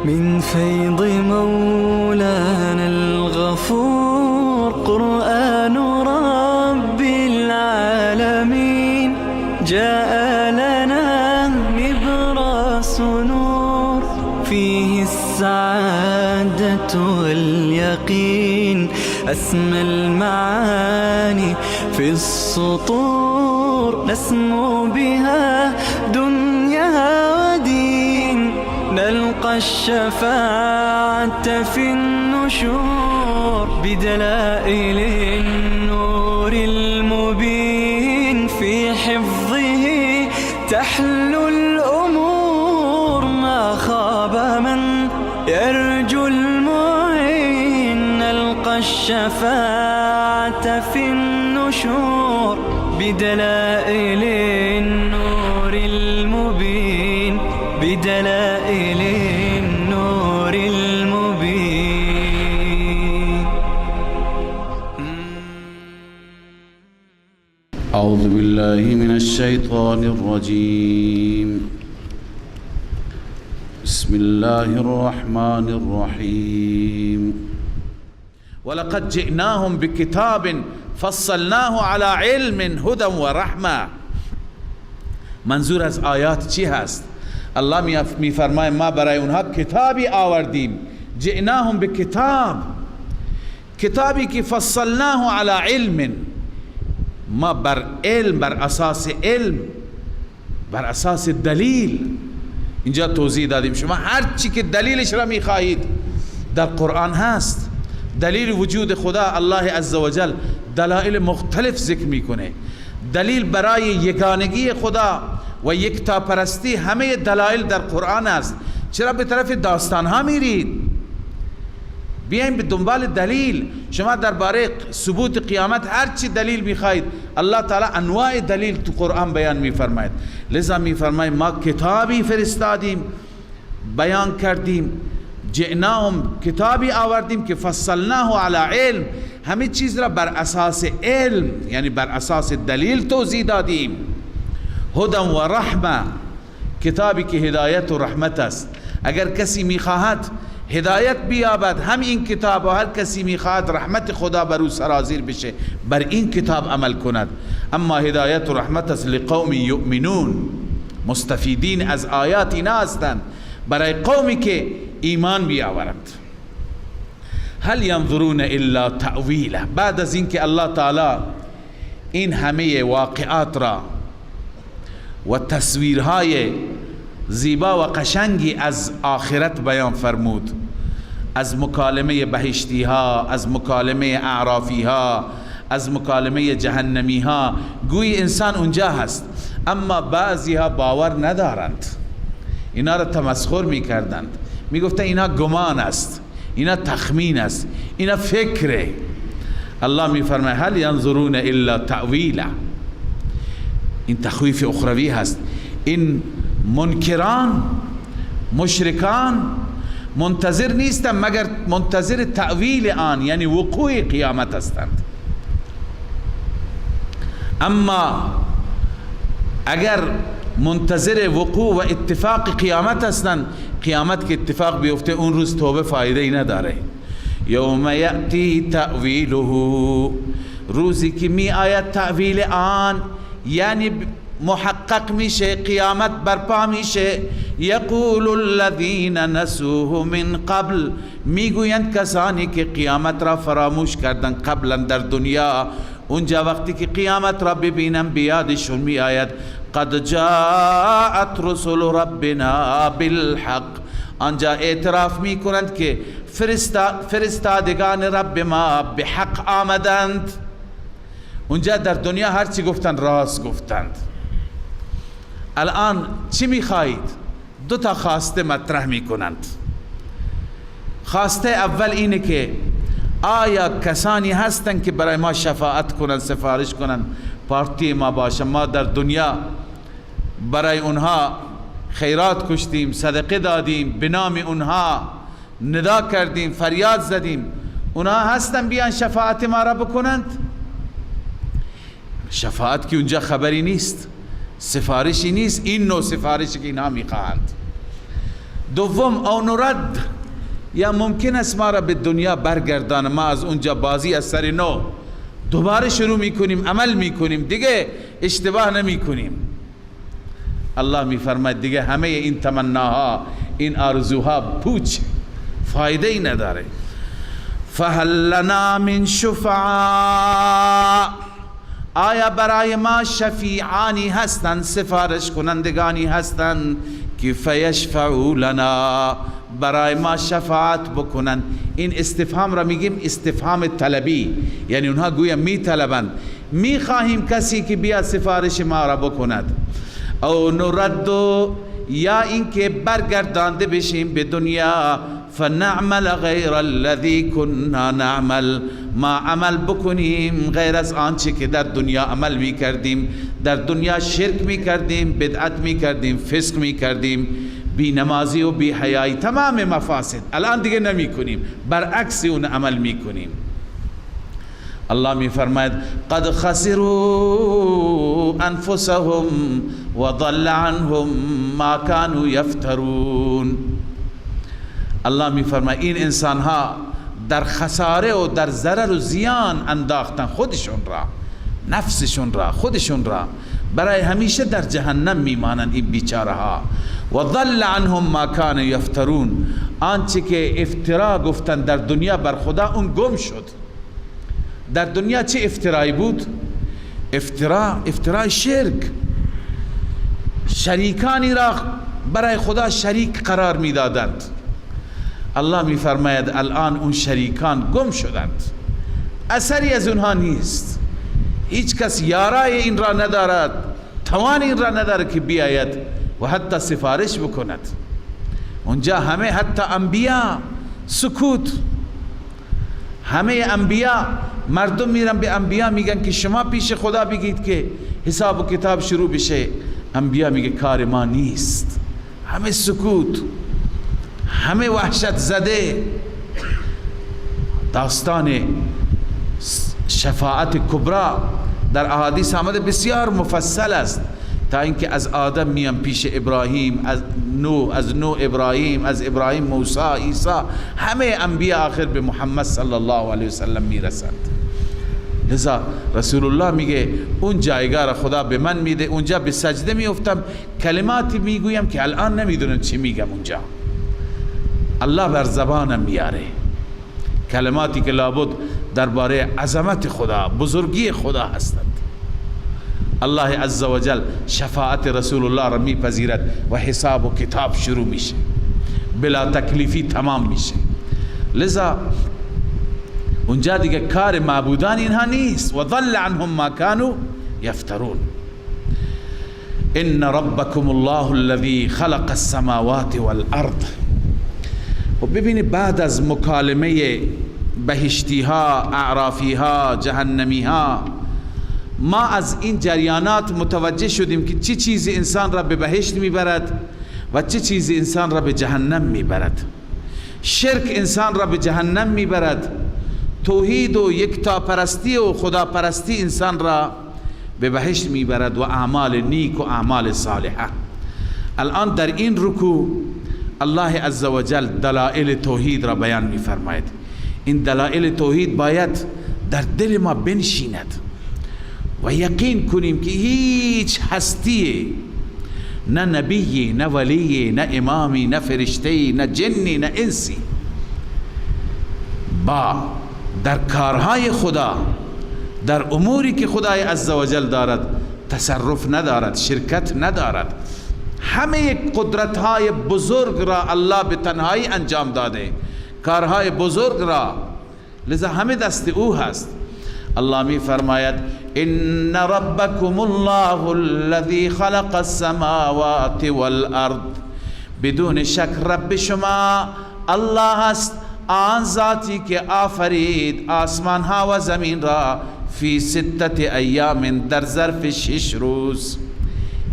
من فيض مولانا الغفور قرآن رب العالمين جاء لنا نبراس نور فيه السعادة واليقين أسمى المعاني في السطور نسمو بها دنيا ودين نلقى الشفاعة في النشور بدلائل النور المبين في حفظه تحلو الأمور ما خاب من يرجو المعين نلقى الشفاعة في النشور بدلائل النور المبين بدلائل النور المبين. أعوذ بالله من الشيطان الرجيم. بسم الله الرحمن الرحيم. ولقد جئناهم بكتاب فصلناه على علم هدى ورحمة. منظور از آیات چی هست؟ الله میفرماید ما برای اونها کتابی آوردیم. جئناهم بکتاب، کتابی که فصلناه على علم، ما بر علم، بر اساس علم، بر اساس دلیل اینجا توضیح دادیم. شما هر چی که دلیلش را میخواهید در قرآن هست. دلیل وجود خدا الله عزوجل دلائل مختلف ذکر میکنه. دلیل برای یگانگی خدا و یکتاپرستی همه دلائل در قرآن است. چرا به طرف داستان ها میرید؟ بیاین به دنبال دلیل. شما درباره ثبوت قیامت هر چی دلیل میخواید الله تعالی انواع دلیل تو قرآن بیان میفرماید. لذا میفرماید ما کتابی فرستادیم، بیان کردیم. جئناهم، کتابی آوردیم که فصلناه علی علم، همه چیز را بر اساس علم یعنی بر اساس دلیل توضیح دادیم. هدى و رحمه، کتابی که هدایت و رحمت است. اگر کسی میخواهد هدایت بیابد هم این کتاب، و هر کسی میخواهد رحمت خدا بر او سرازیر بشه بر این کتاب عمل کند. اما هدایت و رحمت است لقوم یؤمنون، مستفیدین از آیات اینا هستند برای قومی که ایمان بیاورند. هل ینظرون الا تأویله، بعد از اینکه الله تعالی این همه واقعات را و تصویرهای زیبا و قشنگی از آخرت بیان فرمود، از مکالمه بهشتی ها، از مکالمه اعرافی ها، از مکالمه جهنمی ها، گویی انسان اونجا هست. اما بعضی ها باور ندارند، اینا را تمسخر میکردند، میگفتند اینا گمان است، اینا تخمین است، اینا فکره. الله میفرماید هل ینظرون الا تأویله، این تخویف اخروی هست. این منکران، مشرکان منتظر نیستند مگر منتظر تأویل آن یعنی وقوع قیامت هستند. اما اگر منتظر وقوع و اتفاق قیامت هستند، قیامت که اتفاق بیفته اون روز توبه فایده ای نداره. یوم یأتی تأویله، روزی که می آید تأویل آن یعنی محقق میشه، قیامت برپا میشه. یقول الذین نسوه من قبل، میگویند کسانی که قیامت را فراموش کردن قبلا در دنیا، اونجا وقتی که قیامت را ببینن بیادشون می آید قد جاءت رسول ربنا بالحق، آنجا اعتراف می کنند که فرستادگان رب ما به حق آمدند. اونجا در دنیا هر چی گفتند راست گفتند. الان چی می خواهید؟ دو تا خواسته مطرح می کنند. خواسته اول اینه که آیا کسانی هستند که برای ما شفاعت کنند، سفارش کنند، پارتی ما باشه، ما در دنیا برای اونها خیرات کشتیم، صدقه دادیم، به نام اونها ندا کردیم، فریاد زدیم، اونها هستن بیان شفاعت ما را بکنند؟ شفاعت که اونجا خبری نیست، سفارشی نیست، این نوع سفارشی که اینها میخواهند. دوم او نرد، یا ممکن است ما را به دنیا برگردانه، ما از اونجا بازی از سر نو دوباره شروع میکنیم، عمل میکنیم، دیگه اشتباه نمیکنیم. الله میفرماید دیگه همه این تمناها، این آرزوها پوچ، فایده ای نداره. فهل لنا من شفعاء، آیا برای ما شفیعانی هستند، سفارش کنندگانی هستند که فیشفعوا لنا، برای ما شفاعت بکنند. این استفهام را میگیم استفهام طلبی، یعنی اونها گویا میطلبند، میخواهیم کسی که بیاد سفارش ما را بکند. او نردو، یا اینکه برگردانده بشیم به دنیا، فنعمل غیر الذی كنا نعمل، ما عمل بکنیم غیر از آنچه که در دنیا عمل می کردیم. در دنیا شرک می کردیم، بدعت می کردیم، فسق می کردیم، بی نمازی و بی حیایی، تمام مفاسد. الان دیگه نمی کنیم، برعکس اون عمل می کنیم. الله می فرماید قد خسروا انفسهم وضل عنهم ما كانوا یفترون. الله می فرماید این انسان ها در خساره و در ضرر و زیان انداختن خودشون را، نفسشون را، خودشون را، برای همیشه در جهنم میمانند این بیچاره ها. و ضل عنهم ما كانوا یفترون، آنچه که افترا گفتن در دنیا بر خدا اون گم شد. در دنیا چه افترایی بود؟ افترای شرک، شریکانی را برای خدا شریک قرار میدادند. الله میفرماید الان اون شریکان گم شدند، اثری از اونها نیست. هیچ کس یارای این را ندارد، توان این را ندارد که بیاید و حتی سفارش بکند. اونجا همه، حتی انبیا سکوت. همه انبیا، مردم میرن به انبیا میگن که شما پیش خدا بگید که حساب و کتاب شروع بشه. انبیا میگه کار ما نیست. همه سکوت، همه وحشت زده. داستان شفاعت کبرا در احادیث آمده بسیار مفصل است، تا اینکه از آدم میان پیش ابراهیم، از نوح ابراهیم، از ابراهیم موسی، عیسی، همه انبیا آخر به محمد صلی الله علیه وسلم میرسند. لذا رسول الله میگه اون جایگاه را خدا به من میده، اونجا به سجده میافتم، کلماتی میگویم که الان نمیدونم چی میگم. اونجا الله بر زبانم میاره کلماتی که لابد درباره عظمت خدا، بزرگی خدا هستند. الله عزوجل شفاعت رسول الله را میپذیرد و حساب و کتاب شروع میشه، بلا تکلیفی تمام میشه. لذا اونجا دیگه کار معبودان اینها نیست. و ضل عنهم ما كانوا یفترون. ان ربکم الله الذی خلق السماوات والارض. و ببینید بعد از مکالمه بهشتی ها، اعرافی ها، جهنمی ها، ما از این جریانات متوجه شدیم که چه چیزی انسان را به بهشت میبرد و چه چیزی انسان را به جهنم میبرد. شرک انسان را به جهنم میبرد، توحید و یکتاپرستی و خداپرستی انسان را به بهشت میبرد، و اعمال نیک و اعمال صالحه. الان در این رکوع الله عزوجل دلائل توحید را بیان میفرماید. این دلائل توحید باید در دل ما بنشیند و یقین کنیم که هیچ هستی، نه نبی، نه ولی، نه امامی، نه فرشته، نه جنی، نه انسی، با در کارهای خدا، در اموری که خدای عزوجل دارد تصرف ندارد، شرکت ندارد. همه قدرت‌های بزرگ را الله به تنهایی انجام داده، کارهای بزرگ را، لذا همه دست او هست. الله می فرماید ان ربکم الله الذی خلق السماوات والارض. بدون شک رب شما الله است، آن ذاتی که آفرید آسمان ها و زمین را فی 6 ایام، در ظرف 6 روز.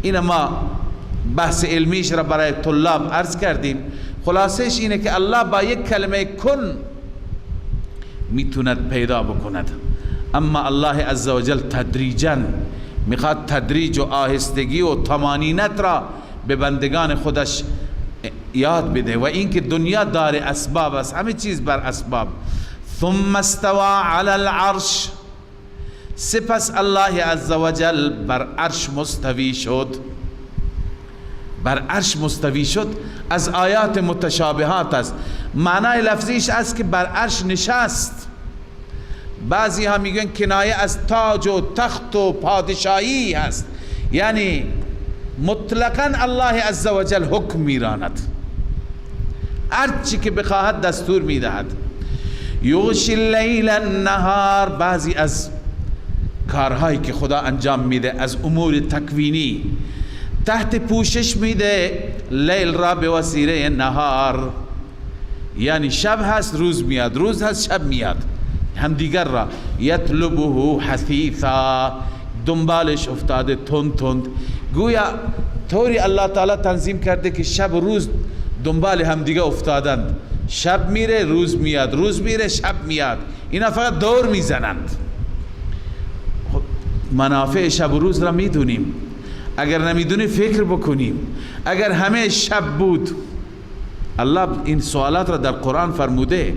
این ما بحث علمیش را برای طلاب عرض کردیم. خلاصش اینه که الله با یک کلمه کن میتوند پیدا بکند، اما الله عزوجل تدریجا میخواد تدریج و آهستگی و طمانینت را به بندگان خودش یاد بده و اینکه دنیا دار اسباب است، همه چیز بر اسباب. ثم استوى على العرش، سپس الله عزوجل بر عرش مستوی شد. بر عرش مستوی شد از آیات متشابهات است. معنای لفظیش است که بر عرش نشست. بعضی ها میگن کنایه از تاج و تخت و پادشاهی هست، یعنی مطلقاً الله عزوجل حکم میراند، هر چی که بخواهد دستور میدهد. یغشی اللیل النهار، بعضی از کارهایی که خدا انجام میده از امور تکوینی تحت پوشش میده لیل را به وسیله نهار، یعنی شب هست روز میاد، روز هست شب میاد، هم دیگر را یطلبه حثیثا، دنبالش افتاده تند تند. گویا طوری الله تعالی تنظیم کرده که شب و روز دنبال هم دیگه افتادند، شب میره روز میاد، روز میره شب میاد، اینا فقط دور میزنند. منافع شب و روز را میدونیم، اگر نمیدونی فکر بکنیم. اگر همه شب بود، الله این سوالات را در قرآن فرموده،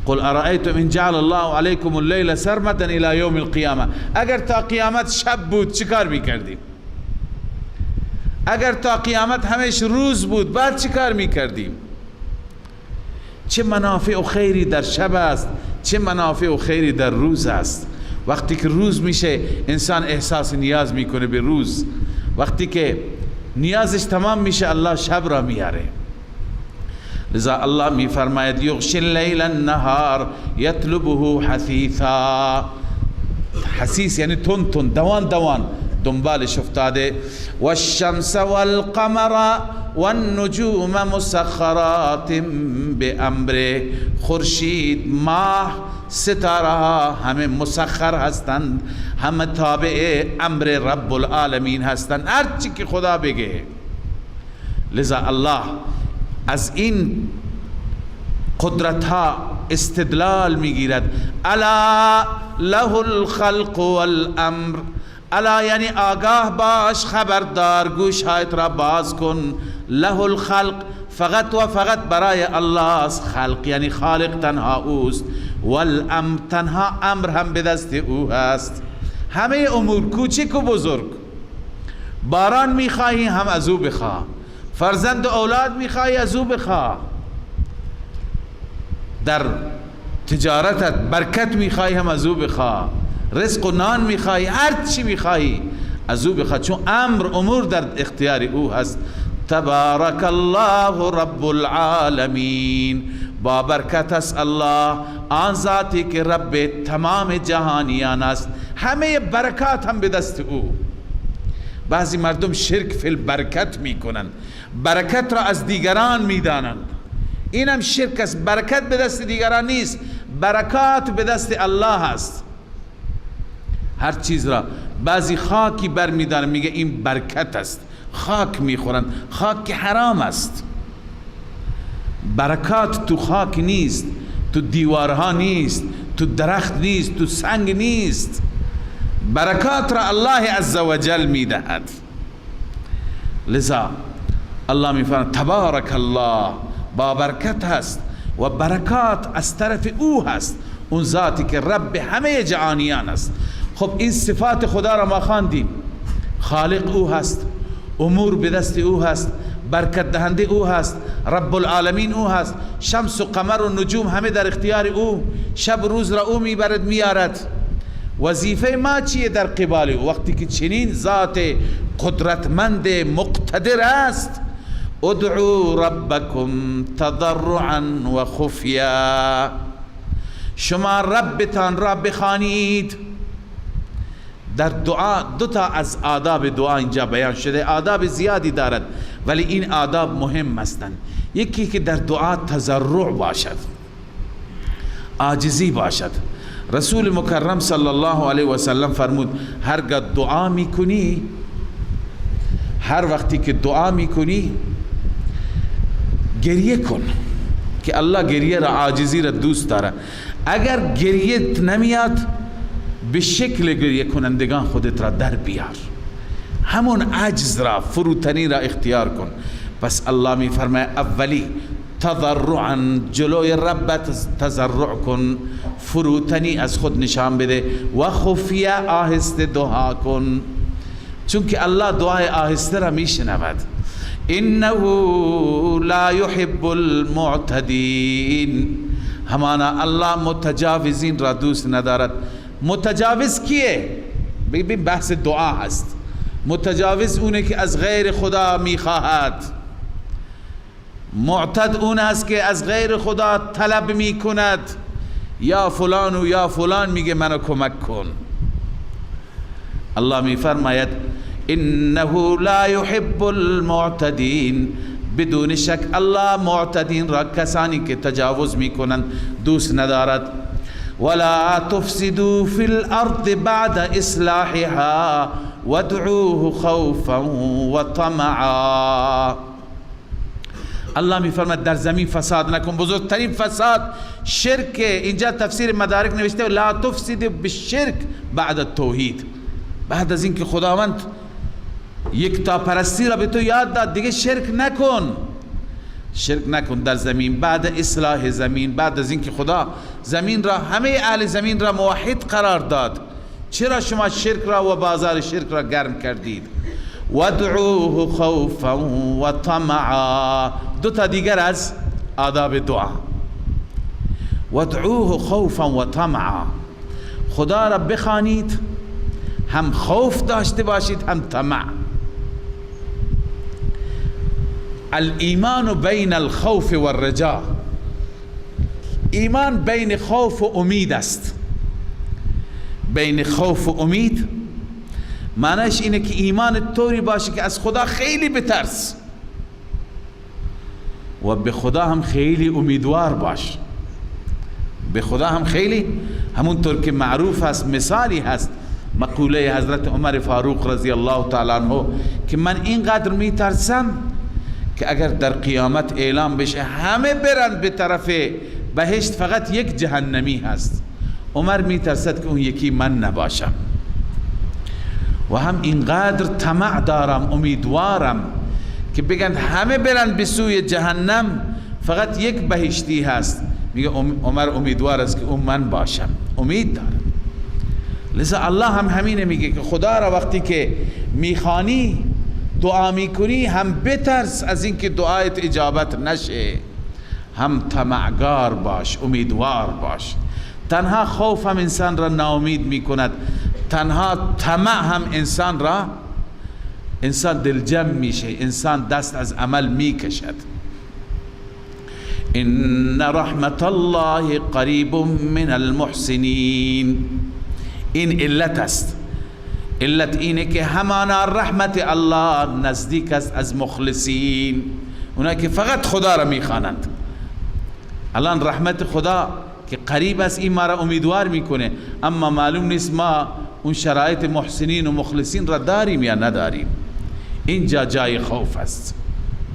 قل ارائیتم ان جعل الله علیکم اللیل سرمدا الى یوم القیامه، اگر تا قیامت شب بود چی کار میکردیم؟ اگر تا قیامت همش روز بود بعد چی کار میکردیم؟ چه منافع و خیری در شب است، چه منافع و خیری در روز است. وقتی که روز میشه انسان احساس نیاز میکنه به روز، وقتی که نیازش تمام میشه الله شب را میاره. لذا الله میفرماید یغشی اللیل النهار یطلبه حثیثا، حثیث یعنی تون تون، دوان دوان دنبالش افتاده. والشمس والقمر والنجوم مسخرات بامره، خورشید، ماه، ستاره ها همه مسخر هستند، همه تابع امر رب العالمین هستند، هر چی که خدا بگه. لذا الله از این قدرت ها استدلال میگیرد. الا له الخلق والامر، الا یعنی آگاه باش، خبردار، گوش هایت را باز کن. له الخلق، فقط و فقط برای الله است. خلق یعنی خالق تنها اوست، والامر، تنها امر هم به دست او هست. همه امور کوچک و بزرگ، باران میخواهی هم از او بخواه، فرزند و اولاد میخواهی از او بخواه، در تجارتت برکت میخواهی هم از او بخواه، رزق و نان میخواهی، هر چی میخواهی از او بخواه، چون امور در اختیار او هست. تبارک الله رب العالمین، با برکت است الله آن ذاتی که رب تمام جهانیان است، همه برکات هم به دست او. بعضی مردم شرک فی البرکت میکنند، برکت را از دیگران میدانند، اینم شرک است. برکت به دست دیگران نیست، برکات به دست الله است. هر چیز را بعضی خاکی بر میدانند، میگه این برکت است، خاک میخورند، خاک که حرام است. برکات تو خاک نیست، تو دیوارها نیست، تو درخت نیست، تو سنگ نیست. برکات را الله عزوجل میدهد. لذا الله میفرماید تبارک الله، با برکت هست و برکات از طرف او هست، اون ذاتی که رب همه جهانیان است. خب این صفات خدا را ما خواندیم، خالق او هست، امور به دست او هست، برکت دهنده او هست، رب العالمین او هست، شمس و قمر و نجوم همه در اختیار او، شب روز را او میبرد میارد. وظیفه ما چیه در قبال او؟ وقتی که چنین ذات قدرتمند مقتدر است، ادعو ربکم تضرعا و خفیا، شما ربتان را بخوانید. در دعا دو تا از آداب دعا اینجا بیان شده، آداب زیادی دارد ولی این آداب مهم هستند. یکی که در دعا تضرع باشد، عاجزی باشد. رسول مکرم صلی الله علیه و سلم فرمود هرگاه دعا میکنی، هر وقتی که دعا میکنی گریه کن، که الله گریه را، عاجزی را دوست داره. اگر گریه نمیاد، به شکل گریه کنندگان خودت را در بیار، همون عجز را، فروتنی را اختیار کن. پس الله می فرماید اولی تضرعا، جلوی ربت تضرع کن، فروتنی از خود نشان بده، و خفیه، آهسته دعا کن، چون که الله دعای آهسته را می شنود. انه لا يحب المعتدین، همانا الله متجاوزین را دوست ندارد. متجاوز کیه؟ ببین بحث دعا هست. متجاوز اونه که از غیر خدا میخواهد، معتد اون است که از غیر خدا طلب میکند، یا فلان و یا فلان میگه منو کمک کن. الله میفرماید انه لا يحب المعتدین، بدون شک الله معتدین را، کسانی که تجاوز میکنند، دوست ندارد. ولا تفسدوا في الارض بعد اصلاحها وادعوه خوفا وطمعا. الله میفرماید در زمین فساد نکن. بزرگترین فساد شرک. اینجا تفسیر مدارک نوشته لا تفسدوا بالشرك بعد التوحید، بعد از اینکه خداوند یک تا پرستی را به تو یاد داد دیگه شرک نکن. شرک نکن در زمین بعد اصلاح زمین، بعد از اینکه خدا زمین را، همه اهل زمین را موحد قرار داد، چرا شما شرک را و بازار شرک را گرم کردید؟ وادعوه خوفا و طمعا، دو تا دیگر از آداب دعا. وادعوه خوفا و طمعا، خدا را بخوانید، هم خوف داشته باشید هم طمع. الایمان بین الخوف و الرجاء، ایمان بین خوف و امید است. بین خوف و امید معنیش اینه که ایمان طوری باشه که از خدا خیلی بترس و به خدا هم خیلی امیدوار باش. به خدا هم خیلی، همونطور که معروف است، مثالی هست مقوله حضرت عمر فاروق رضی الله تعالی عنه که من اینقدر میترسم که اگر در قیامت اعلام بشه همه برند به طرف بهشت، فقط یک جهنمی هست، عمر میترسد که اون یکی من نباشم. و هم اینقدر طمع دارم، امیدوارم که بگن همه برند به سوی جهنم، فقط یک بهشتی هست. میگه عمر امیدوار است که اون من باشم، امید دارم. لذا الله هم همینه میگه که خدا را وقتی که میخوانی، دعا میکنی، هم بترس از اینکه دعایت اجابت نشه، هم طمعگار باش، امیدوار باش. تنها خوف هم انسان را ناامید میکند، تنها طمع هم انسان دلجم میشه، انسان دست از عمل میکشد. ان رحمت الله قریب من المحسنین، این علت است. علت اینه که همانا رحمت الله نزدیک است از مخلصین، اونایی که فقط خدا را میخوانند. الان رحمت خدا که قریب است این ما را امیدوار میکنه، اما معلوم نیست ما اون شرایط محسنین و مخلصین را داریم یا نداریم. اینجا جای خوف است،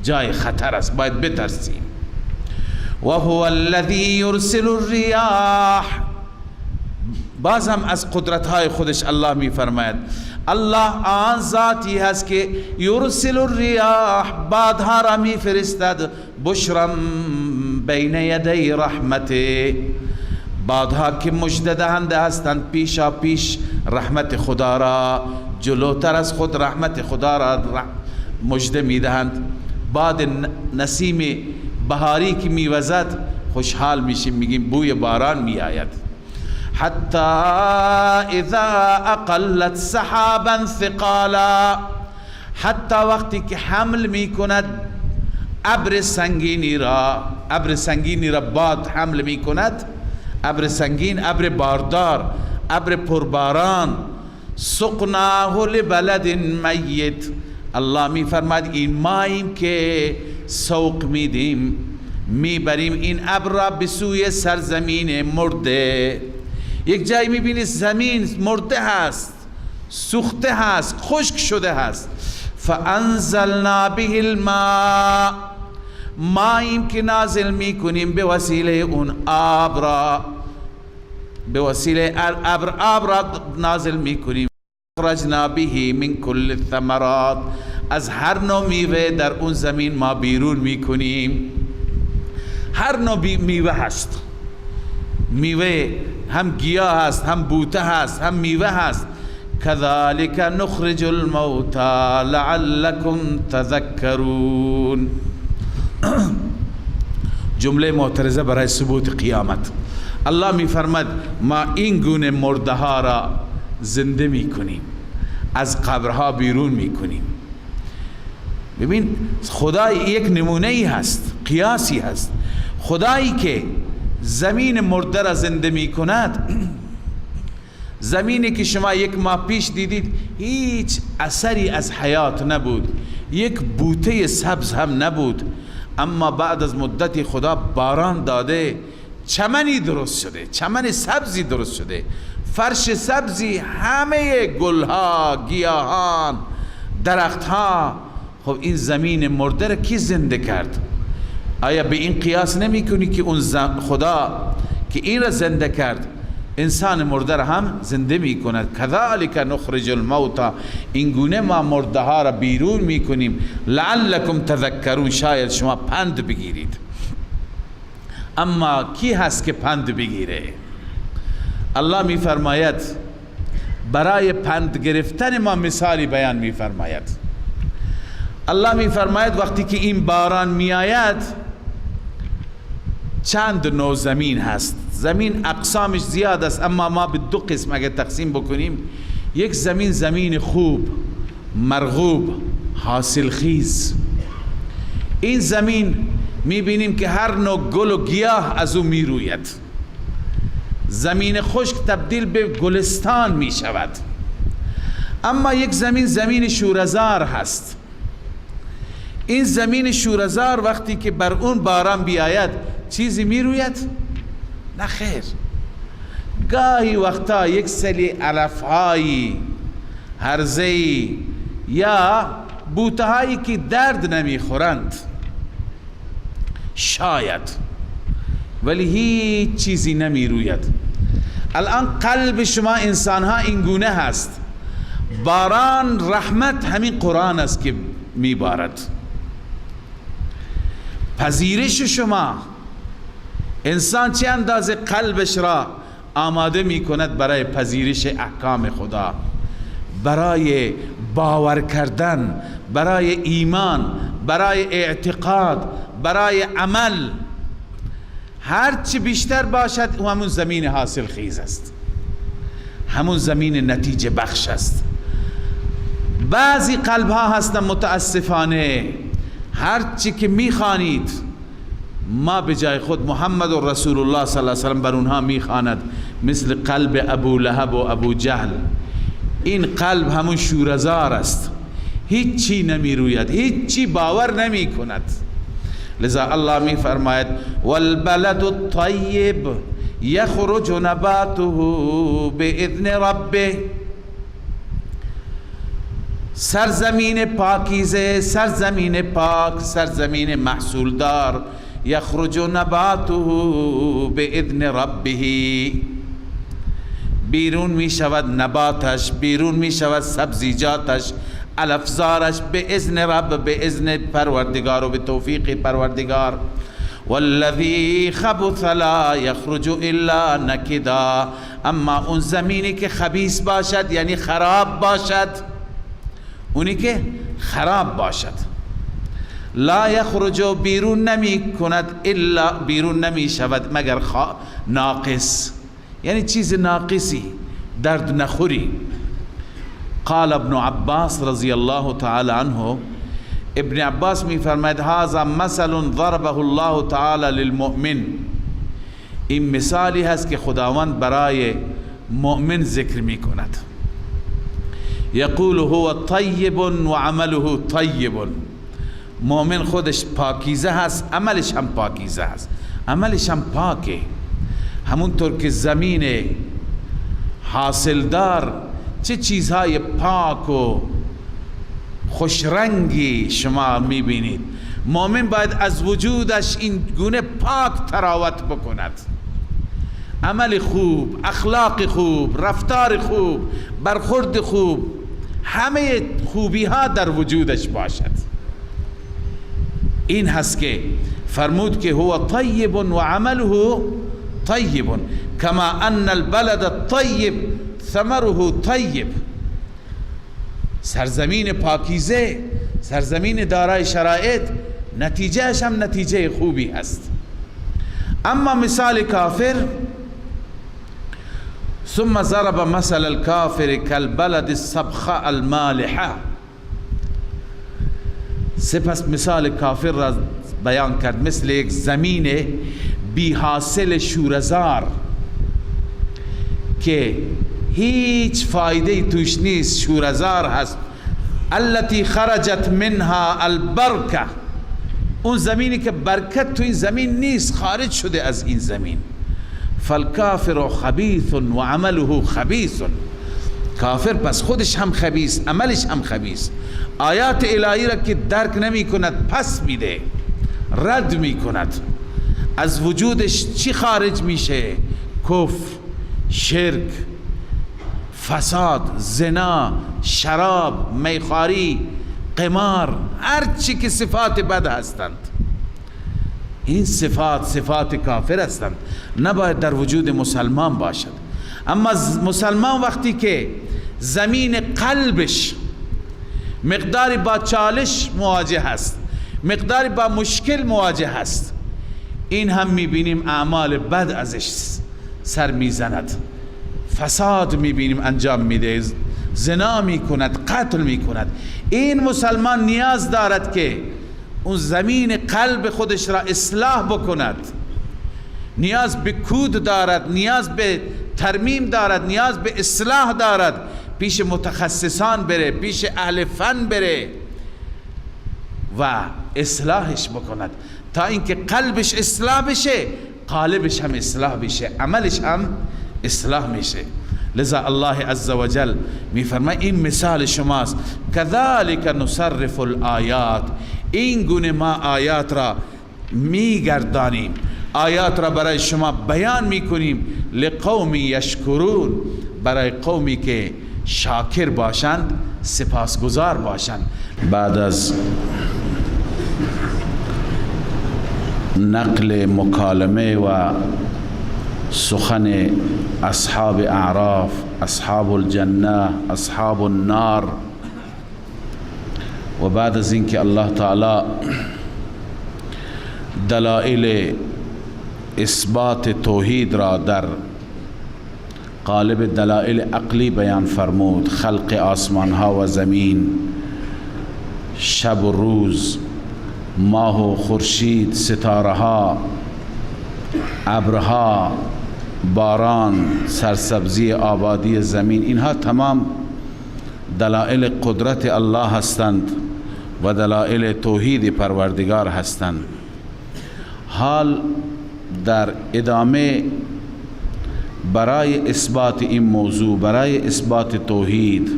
جای خطر است، باید بترسیم. و هو الذی یرسل الریاح، باز هم از قدرت‌های خودش الله می‌فرماید الله آن ذاتی هست که یرسل الریاح، بادها را می‌فرستد، بشرا بین یدی رحمته، بادها که مژده دهنده هستند پیشا پیش رحمت خدا را، جلوتر از خود رحمت خدا را مژده میدهند. باد نسیم بهاری که میوزد خوشحال میشیم، میگیم بوی باران میآید. حتی اذا اقلت سحابا ثقالا، حتی وقتی که حمل میکند ابر سنگینی را باد حمل میکند، ابر سنگین، ابر باردار، ابر پرباران. سقناه لبلد میت، الله میفرماید این ماییم که سوق میدیم، میبریم این ابر را به سوی سرزمین مرده. یک جایی میبینی زمین مرده هست، سوخته هست، خشک شده هست. فانزلنا به الماء، ماییم که نازل میکنیم به وسیله اون آب را، به وسیله ابر آب را نازل میکنیم. اخرجنا به من کل الثمرات، از هر نوع میوه در اون زمین ما بیرون میکنیم. هر نوع میوه هست، میوه هم گیاه هست، هم بوته هست، هم میوه هست. كذلك نخرج الموتى لعلكم تذكرون. جمله معترضه برای ثبوت قیامت. الله میفرماد ما این گونه مرده ها را زنده میکنیم، از قبرها بیرون میکنیم. ببین خدای یک نمونه ای هست، قیاسی هست. خدایی که زمین مرده را زنده میکند، زمینی که شما یک ماه پیش دیدید هیچ اثری از حیات نبود، یک بوته سبز هم نبود، اما بعد از مدتی خدا باران داده، چمنی درست شده، چمن سبزی درست شده، فرش سبزی، همه گلها، گیاهان، درختها. خب این زمین مرده را کی زنده کرد؟ آیا به این قیاس نمی کنی که اون خدا که این را زنده کرد انسان مرده را هم زنده می کند؟ کذالک نخرج الموتى، این گونه ما مرده ها را بیرون می کنیم. لعلکم تذکرون، شاید شما پند بگیرید. اما کی هست که پند بگیره؟ الله می فرماید برای پند گرفتن ما مثالی بیان می فرماید. الله می فرماید وقتی که این باران می آید، چند نوع زمین هست. زمین اقسامش زیاد است، اما ما به دو قسم اگر تقسیم بکنیم، یک زمین زمین خوب، مرغوب، حاصل خیز. این زمین میبینیم که هر نوع گل و گیاه از او میروید. زمین خشک تبدیل به گلستان میشود. اما یک زمین زمین شورزار هست. این زمین شورزار وقتی که بر اون باران بیاید چیزی میروید؟ نه خیر. گاهی وقتا یک سری علفهایی، هرزه‌ای یا بوتهایی که درد نمیخورند شاید، ولی هیچ چیزی نمیروید. الان قلب شما انسان ها این گونه هست. باران رحمت همین قرآن است که میبارد. پذیرش شما، انسان چه اندازه قلبش را آماده می کند برای پذیرش احکام خدا، برای باور کردن، برای ایمان، برای اعتقاد، برای عمل. هرچی بیشتر باشد او همون زمین حاصل خیز است، همون زمین نتیجه بخش است. بعضی قلب ها هستن متاسفانه هرچی که میخوانید ما به جای خود محمد و رسول الله صلی الله علیه وسلم بر اونها میخواند، مثل قلب ابو لهب و ابو جهل. این قلب همون شورزار است، هیچی نمیروید، هیچی باور نمی کند. لذا الله می فرماید والبلد الطیب یخرج نباته باذن ربه. سرزمین پاکیزه، سرزمین پاک، سرزمین محصولدار، یخرج نباته باذن ربه، بیرون می شود نباتش، بیرون می شود سبزیجاتش، علفزارش به اذن رب، به اذن پروردگار و به توفیق پروردگار. والذی خبث لا یخرج الا نکدا، اما اون زمینی که خبیث باشد یعنی خراب باشد، اونی که خراب باشد، لا یخرج، بیرون نمی کند، الا بیرون نمی شود مگر ناقص، یعنی چیز ناقصی، درد نخوری. قال ابن عباس رضی الله تعالی عنه، ابن عباس می فرماید هذا مثل ضربه الله تعالی للمؤمن، این مثالی هست که خداوند برای مؤمن ذکر می کند. یقول هو طیب و عمله طیب، مؤمن خودش پاکیزه هست، عملش هم پاکیزه هست، عملش هم پاکه. همونطور که زمین حاصلدار چه چیزهای پاک و خوشرنگی شما میبینید، مؤمن باید از وجودش این گونه پاک تراوت بکند. عمل خوب، اخلاق خوب، رفتار خوب، برخورد خوب، همه خوبی ها در وجودش باشد. این هست که فرمود که هو طیب و عمله طیب کما ان البلد الطیب ثمره طیب. سرزمین پاکیزه، سرزمین دارای شرایط، نتیجهش هم نتیجه خوبی هست. اما مثال کافر، ثم ضرب مثل الكافر كالبلد السبخاء المالحه، سپس مثال کافر را بیان کرد مثل یک زمین بی حاصل شورزار که هیچ فایده توش نیست، شورزار هست. التي خرجت منها البرکه، اون زمینی که برکت تو این زمین نیست، خارج شده از این زمین. فالکافر خبیث و عمله خبیث، کافر پس خودش هم خبیث، عملش هم خبیث. آیات الهی را که درک نمی کند پس میده، رد می کند. از وجودش چی خارج میشه؟ کفر، شرک، فساد، زنا، شراب، میخواری، قمار، هر چی که صفات بد هستند. این صفات کافر هستند، نباید در وجود مسلمان باشد. اما مسلمان وقتی که زمین قلبش مقداری با چالش مواجه هست، مقداری با مشکل مواجه هست، این هم میبینیم اعمال بد ازش سر میزند، فساد میبینیم انجام میده، زنا میکند، قتل میکند. این مسلمان نیاز دارد که اون زمین قلب خودش را اصلاح بکند، نیاز به کود دارد، نیاز به ترمیم دارد، نیاز به اصلاح دارد. پیش متخصصان بره، پیش اهل فن بره و اصلاحش بکند تا اینکه قلبش اصلاح بشه، قالبش هم اصلاح بشه، عملش هم اصلاح میشه. لذا الله عز وجل میفرماید این مثال شماست. کذالک نصرف الآیات، این گونه ما آیات را میگردانیم، آیات را برای شما بیان میکنیم. لقوم یشکرون، برای قومی که شاکر باشند، سپاسگزار باشند. بعد از نقل مکالمه و سخن اصحاب اعراف، اصحاب الجنه، اصحاب النار، و بعد از اینکه الله تعالی دلائل اثبات توحید را در قالب دلائل عقلی بیان فرمود، خلق آسمان ها و زمین، شب و روز، ماه و خورشید، ستاره ها، ابرها، باران، سرسبزی آبادی زمین، اینها تمام دلائل قدرت الله هستند و دلائل توحید پروردگار هستند. حال در ادامه برای اثبات این موضوع، برای اثبات توحید،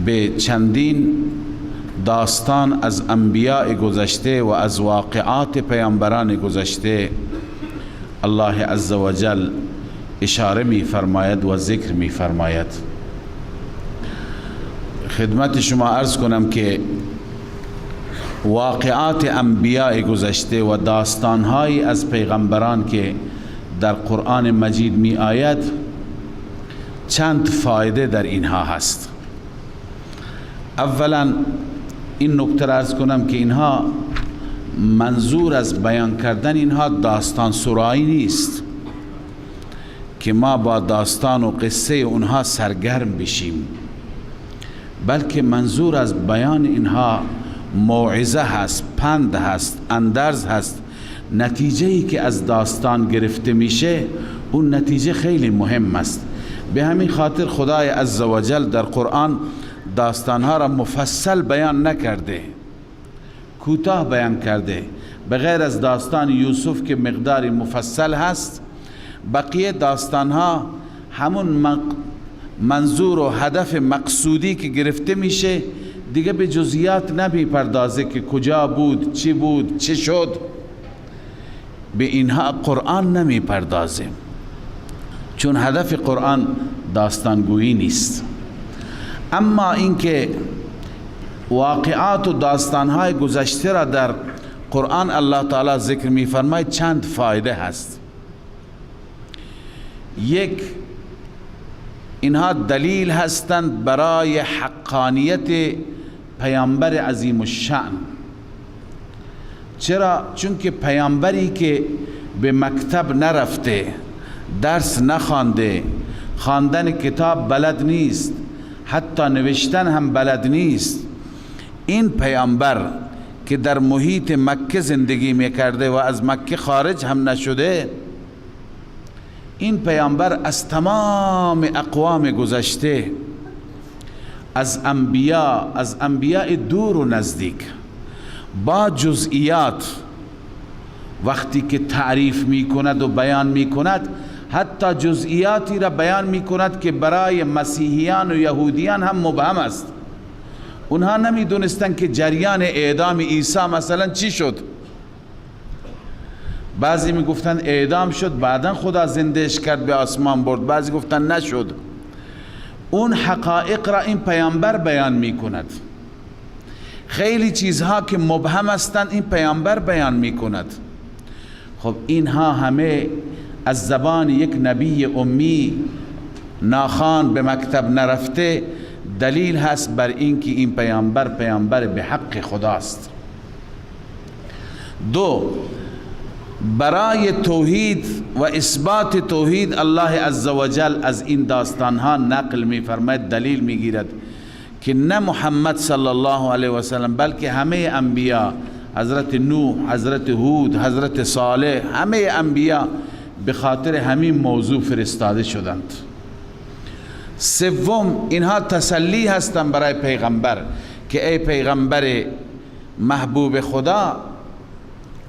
به چندین داستان از انبیاء گذشته و از واقعات پیامبران گذشته الله عز وجل اشاره می فرماید و ذکر می فرماید. خدمت شما عرض کنم که واقعات انبیاء گذشته و داستانهایی از پیغمبران که در قرآن مجید می آید، چند فایده در اینها هست. اولا این نکته را عرض کنم که اینها منظور از بیان کردن اینها داستان سرایی نیست که ما با داستان و قصه اونها سرگرم بشیم، بلکه منظور از بیان اینها موعظه هست، پند هست، اندرز هست. نتیجه‌ای که از داستان گرفته میشه، اون نتیجه خیلی مهم است. به همین خاطر خدای عزوجل در قرآن داستانها را مفصل بیان نکرده، کوتاه بیان کرده. بغیر از داستان یوسف که مقداری مفصل هست، بقیه داستانها همون منظور و هدف مقصودی که گرفته میشه دیگه به جزئیات نمی پردازه که کجا بود، چی بود، چه شد. به اینها قرآن نمی پردازه، چون هدف قرآن داستانگویی نیست. اما اینکه واقعات و داستانهای گذشته را در قرآن الله تعالی ذکر می فرماید چند فایده هست. یک، اینها دلیل هستند برای حقانیت پیامبر عظیم الشأن. چرا؟ چون که پیامبری که به مکتب نرفته، درس نخوانده، خواندن کتاب بلد نیست، حتی نوشتن هم بلد نیست، این پیامبر که در محیط مکه زندگی میکرده و از مکه خارج هم نشده، این پیامبر از تمام اقوام گذشته، از انبیاء دور و نزدیک، با جزئیات وقتی که تعریف میکند و بیان میکند، حتی جزئیاتی را بیان میکند که برای مسیحیان و یهودیان هم مبهم است. اونها نمیدونستن که جریان اعدام عیسی مثلا چی شد. بعضی میگفتن اعدام شد بعدا خدا زندهش کرد به آسمان برد، بعضی گفتن نشد. اون حقایق را این پیامبر بیان میکند. خیلی چیزها که مبهم هستند این پیامبر بیان میکند. خب اینها همه از زبان یک نبی امی ناخوان به مکتب نرفته دلیل هست بر اینکه این پیامبر به حق خداست. دو، برای توحید و اثبات توحید الله عزوجل از این داستانها نقل می‌فرماید، دلیل می‌گیرد که نه محمد صلی الله علیه و سلم بلکه همه انبیا، حضرت نوح، حضرت هود، حضرت صالح، همه انبیا به خاطر همین موضوع فرستاده شدند. سوم، اینها تسلی هستند برای پیغمبر که ای پیغمبر محبوب خدا،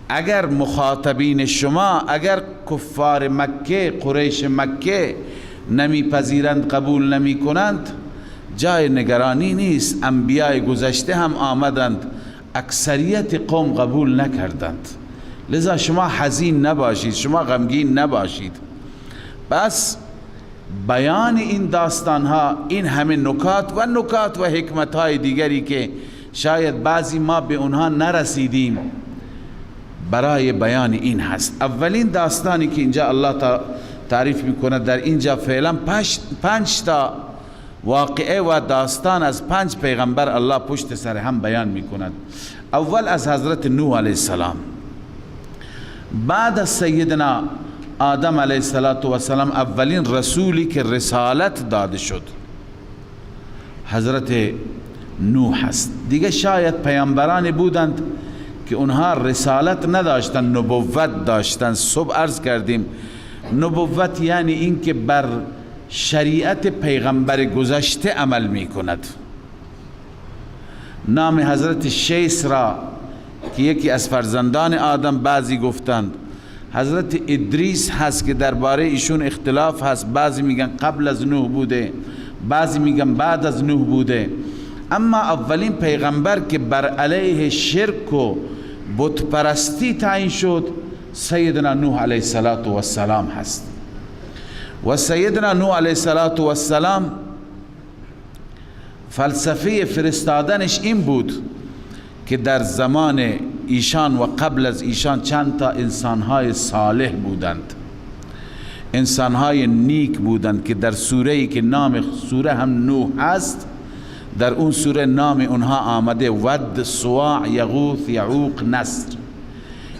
اگر مخاطبین شما، اگر کفار مکه، قریش مکه نمیپذیرند، قبول نمی کنند، جای نگرانی نیست. انبیاء گذشته هم آمدند، اکثریت قوم قبول نکردند، لذا شما حزین نباشید، شما غمگین نباشید. بس بیان این داستان ها، این همه نکات و حکمت های دیگری که شاید بعضی ما به اونها نرسیدیم، برای بیان این هست. اولین داستانی که اینجا الله تعریف میکنه، در اینجا فعلا 5 تا واقعه و داستان از 5 پیغمبر الله پشت سر هم بیان میکند. اول از حضرت نوح علیه السلام، بعد از سیدنا آدم علیه السلام اولین رسولی که رسالت داده شد حضرت نوح است. دیگه شاید پیامبرانی بودند که اونها رسالت نداشتن، نبوت داشتن. صبح عرض کردیم نبوت یعنی این که بر شریعت پیغمبر گذشته عمل می کند. نام حضرت شیث را که یکی از فرزندان آدم بعضی گفتند، حضرت ادریس هست که درباره ایشون اختلاف هست، بعضی میگن قبل از نوح بوده، بعضی میگن بعد از نوح بوده. اما اولین پیغمبر که بر علیه شرک و بت پرستی تعیین شد سیدنا نوح علیه السلام هست. و سیدنا نوح علیه السلام فلسفه فرستادنش این بود که در زمان ایشان و قبل از ایشان چند تا انسانهای صالح بودند، انسانهای نیک بودند که در سوره‌ای که نام سوره هم نوح هست، در اون سوره نام اونها آمده، ود، سواع، یغوث، یعوق، نصر.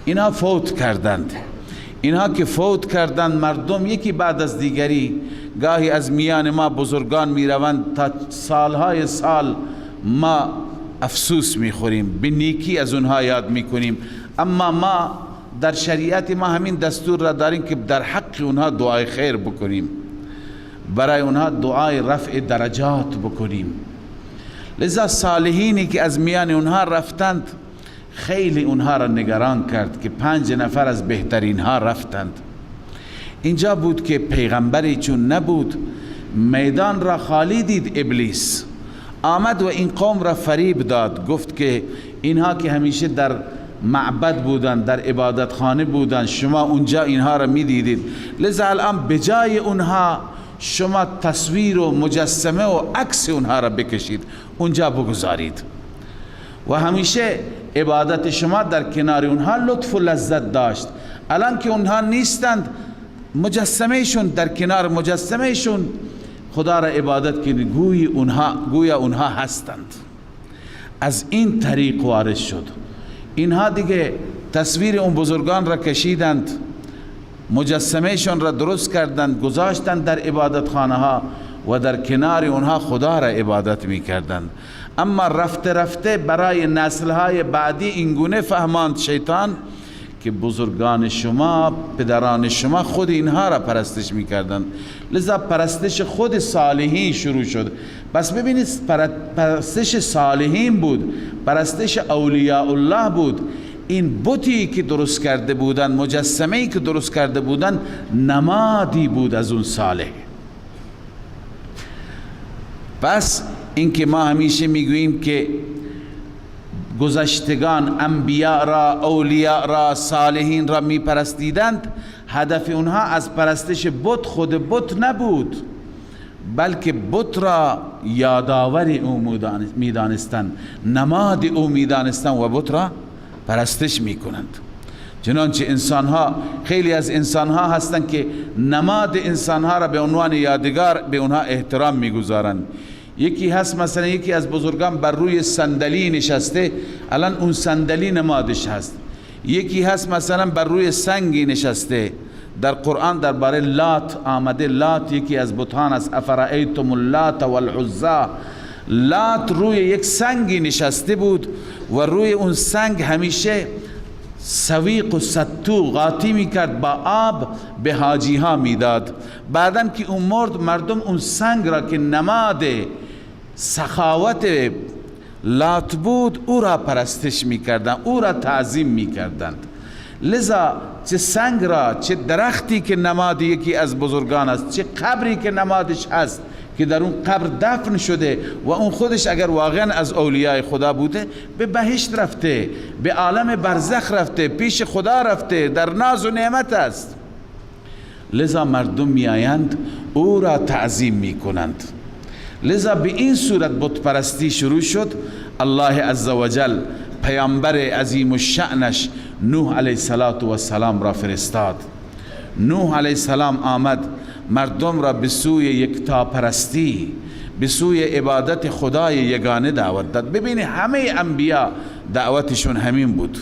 اینها فوت کردند. اینها که فوت کردند، مردم یکی بعد از دیگری گاهی از میان ما بزرگان می روند تا سالهای سال ما افسوس می خوریم، به نیکی از اونها یاد می کنیم. اما ما در شریعت ما همین دستور را داریم که در حق اونها دعای خیر بکنیم، برای اونها دعای رفع درجات بکنیم. لذا صالحینی که از میان اونها رفتند خیلی اونها را نگران کرد که 5 نفر از بهترین ها رفتند. اینجا بود که پیغمبری چون نبود، میدان را خالی دید. ابلیس آمد و این قوم را فریب داد، گفت که اینها که همیشه در معبد بودن، در عبادت خانه بودن، شما اونجا اینها را می دیدید، لذا الان بجای اونها شما تصویر و مجسمه و عکس اونها را بکشید اونجا بگذارید و همیشه عبادت شما در کنار اونها لطف و لذت داشت. الان که اونها نیستند، مجسمهشون در کنار مجسمهشون خدا را عبادت کنید گویا اونها هستند. از این طریق وارد شد. اینها دیگه تصویر اون بزرگان را کشیدند، مجسمهشون را درست کردند، گذاشتند در عبادت خانه ها و در کنار اونها خدا را عبادت می کردند. اما رفته رفته برای نسلهای بعدی اینگونه فهماند شیطان که بزرگان شما، پدران شما خود اینها را پرستش می کردند، لذا پرستش خود صالحین شروع شد. پس ببینید پرستش صالحین بود، پرستش اولیاء الله بود. این بتی که درست کرده بودن، مجسمه‌ای که درست کرده بودن، نمادی بود از اون صالح. پس اینکه ما همیشه میگوییم که گذشتگان انبیاء را، اولیاء را، صالحین را میپرستیدند، هدف اونها از پرستش بت خود بت نبود، بلکه بت را یادآور او میدانستند، نماد او میدانستند و بت را پرستش میکنند. چنانچه انسانها، خیلی از انسانها هستند که نماد انسانها را به عنوان یادگار به اونها احترام میگذارند. یکی هست مثلا یکی از بزرگان بر روی صندلی نشسته، الان اون صندلی نمادش هست. یکی هست مثلا بر روی سنگی نشسته، در قرآن درباره لات آمده. لات یکی از بتان است. افرأیتم اللات والعزی. لات روی یک سنگی نشسته بود و روی اون سنگ همیشه سویق و ستو قاطی میکرد، با آب به حاجی ها میداد. بعدن که اون مرد، مردم اون سنگ را که نماد سخاوت لات بود او را پرستش میکردند، او را تعظیم میکردند. لذا چه سنگ را، چه درختی که نماد یکی از بزرگان است، چه قبری که نمادش هست که در اون قبر دفن شده و اون خودش اگر واقعا از اولیاء خدا بوده به بهشت رفته، به عالم برزخ رفته، پیش خدا رفته، در ناز و نعمت است. لذا مردم میآیند او را تعظیم میکنند. لذا به این صورت بت پرستی شروع شد. الله عزوجل پیامبر عظیم الشأنش نوح علیه السلام را فرستاد. نوح علیه السلام آمد مردم را به سوی یکتاپرستی، به سوی عبادت خدای یگانه دعوت داد. ببینید همه انبیا دعوتشون همین بود.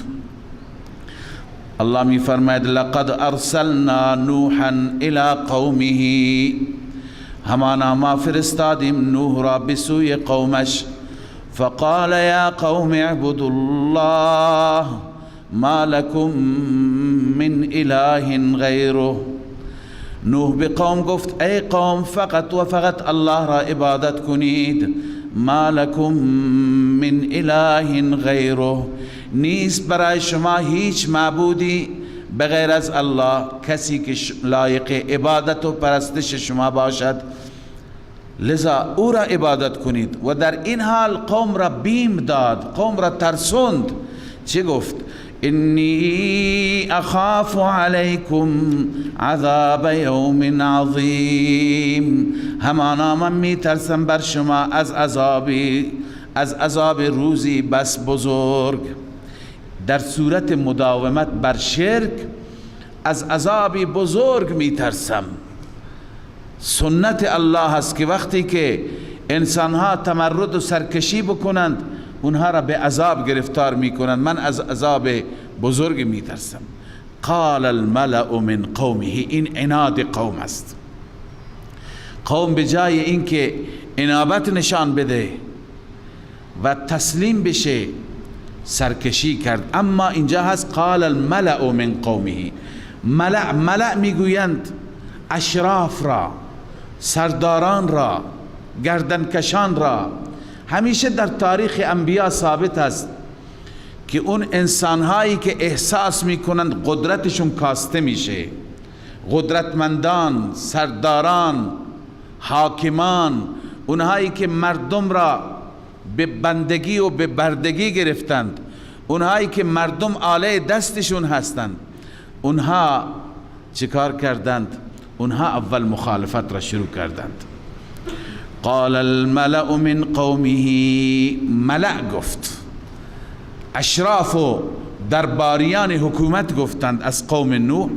الله می فرماید لقد ارسلنا نوحا الى قومه، همانا ما فرستادیم نوح را به سوی قومش. فقال یا قوم اعبدوا الله ما لكم من اله غیره. نوح به قوم گفت ای قوم فقط و فقط الله را عبادت کنید. ما لکم من اله غیره، نیست برای شما هیچ معبودی بغیر از الله، کسی که لایق عبادت و پرستش شما باشد. لذا او را عبادت کنید. و در این حال قوم را بیم داد، قوم را ترسوند. چه گفت؟ انی اخاف علیکم عذاب یوم عظیم، همانا من می ترسم بر شما از عذاب روزی بس بزرگ. در صورت مداومت بر شرک از عذابی بزرگ می ترسم. سنت الله است که وقتی که انسانها تمرد و سرکشی بکنند اونها را به عذاب گرفتار میکنند. من از عذاب بزرگ میترسم. قال الملأ من قومه، این عناد قوم است. قوم به جای اینکه انابت نشان بده و تسلیم بشه سرکشی کرد. اما اینجا هست قال الملأ من قومه. ملأ میگویند اشراف را، سرداران را، گردنکشان را. همیشه در تاریخ انبیا ثابت است که اون انسانهایی که احساس میکنند قدرتشون کاسته میشه، قدرتمندان، سرداران، حاکمان، اونهایی که مردم را به بندگی و به بردگی گرفتند، اونهایی که مردم آله دستشون هستند، اونها چیکار کردند؟ اونها اول مخالفت را شروع کردند. قال الملأ من قومه، ملأ گفت، اشراف و درباریان حکومت گفتند از قوم نوح،